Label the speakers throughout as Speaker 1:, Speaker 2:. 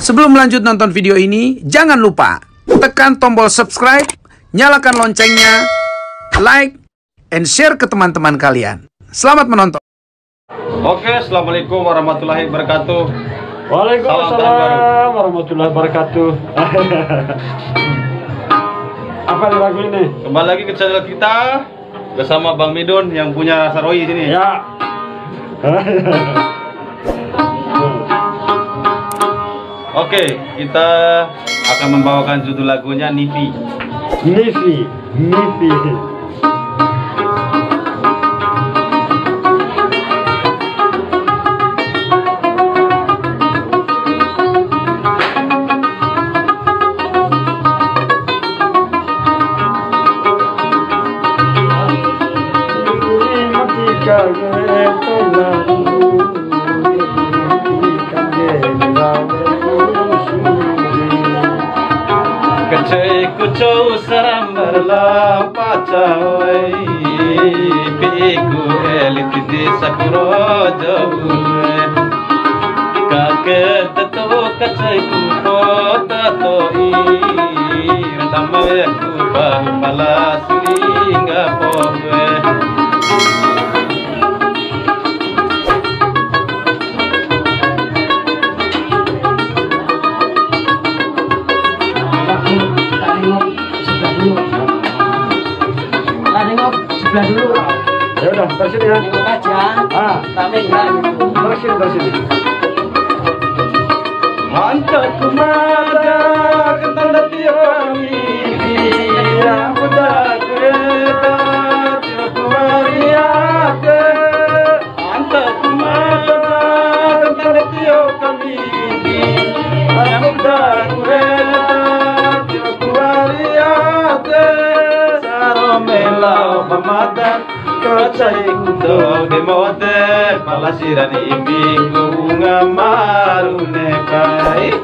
Speaker 1: Sebelum lanjut nonton video ini, jangan lupa tekan tombol subscribe, nyalakan loncengnya, like, and share ke teman-teman kalian. Selamat menonton.
Speaker 2: Oke, assalamualaikum warahmatullahi wabarakatuh.
Speaker 3: Waalaikumsalam warahmatullahi wabarakatuh. Apa lagu ini?
Speaker 2: Kembali lagi ke channel kita bersama Bang Midun yang punya Saroyi sini.
Speaker 3: Ya.
Speaker 2: Oke, kita akan membawakan judul lagunya Nivi.
Speaker 3: Nivi.
Speaker 2: Kecaiku jauh serambar lampa cawai, piku elit di sakuro jauh. Kakek tetu kecaiku kota toi, nama aku bah malas hingga poe.
Speaker 3: Sebelah dulu. Ya udah, dari sini ya.
Speaker 4: Nengok aja. Tapi enggak.
Speaker 3: Dari sini.
Speaker 2: Mantap kumada ketanda tiami yang muda kereta tiap mariate. Mantap kumada ketanda tiami yang muda kereta tiap mariate. Melau pamatan kacai kudo de mode palasirani biku ngamarune kai.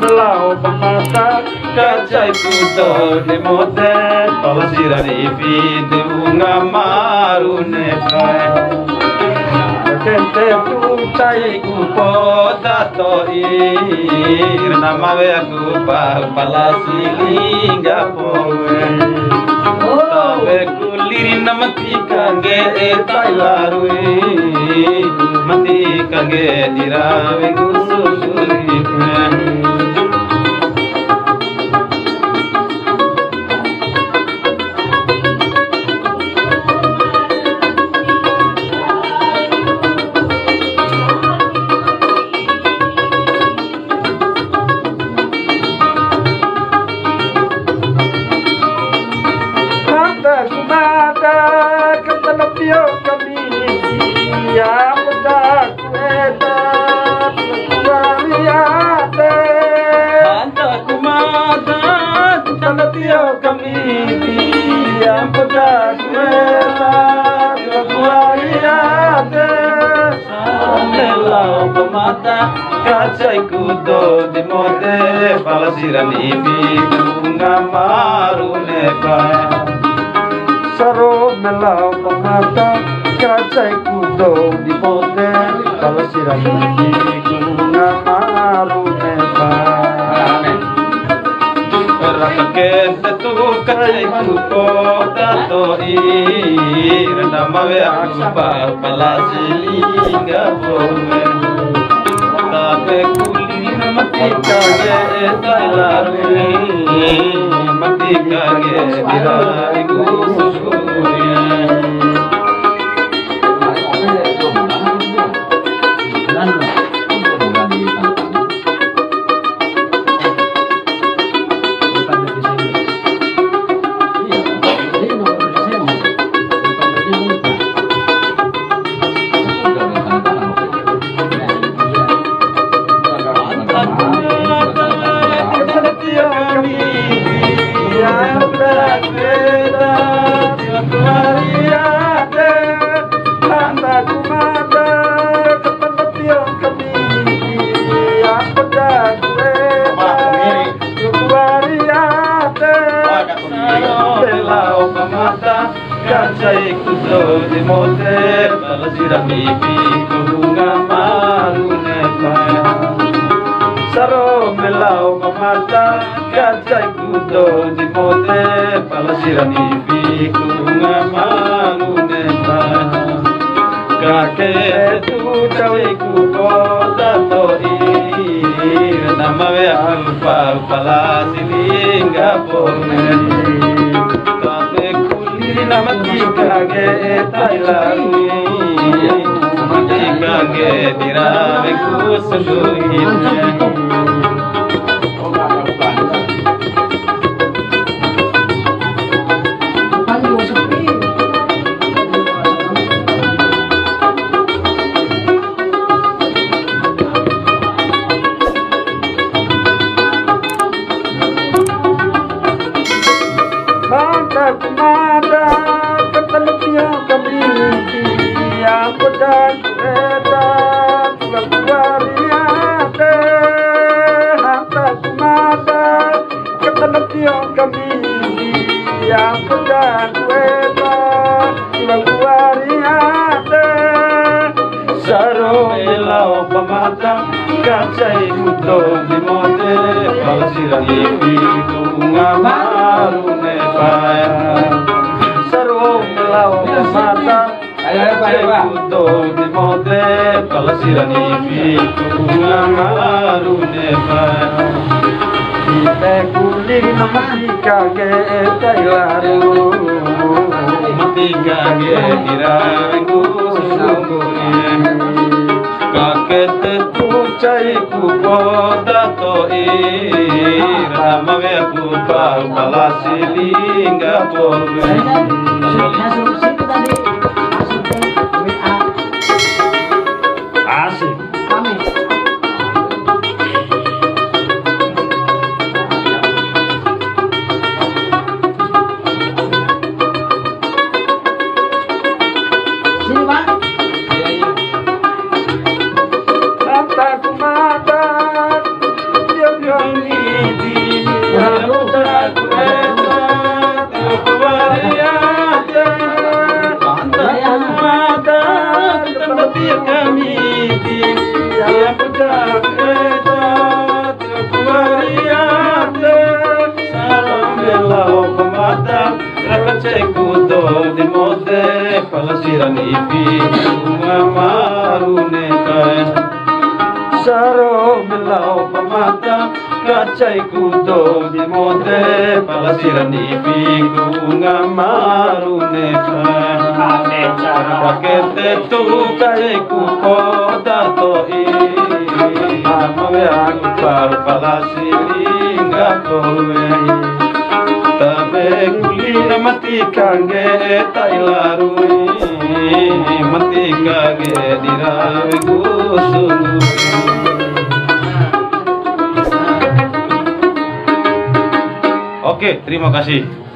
Speaker 2: Melau pamatan kacai kudo de mode palasirani biku ngamarune kai. Kente tu cai ku potato ir nama aku palasilinga poe. Tawe kuliri namati kange tailarui, mati kange dirawe gususuri. Kacai kudo di mode palasirani biku ngamarune kai.
Speaker 3: Saro melau pemata kacai kudo di mode palasirani biku ngamarune kai.
Speaker 2: Rakake tetu kacai kudo dato ir nama aku palasilinga poe. Tabe kuliri mati kage tailarui, mati kage dirai gususuri.
Speaker 3: kudo di mote palasirani fiku ngamaru neba kake tu cawe ku kota to nama we alpa palasilinga pone tape kuli nama kage tailaru kage dirave ku sunduhin Kumada ketelupnya kami yang pedang edan laguariate hanta kumada ketelupnya kami yang pedang edan laguariate saro elau pamata kacai muto di mode palsiran ibi ngamaru Sarwo melau mata kacai muto di mode palsiran ibi ngamaru neba kita kuling mati kage tailaru mati kage diraku sungguh kakete tu cai ku poda to rama me ku pa palasilinga pove asik
Speaker 4: sini Pak.
Speaker 3: Palasiran ibi ngamaru nekai saro melau pamata kacai kudo di mode palasiran ibi ngamaru nekai pakete tu kacai ku koda to amawe aku par palasilinga kowe tabe kulina mati kange tailaru mati kage dirawe kusunu. Oke, terima kasih.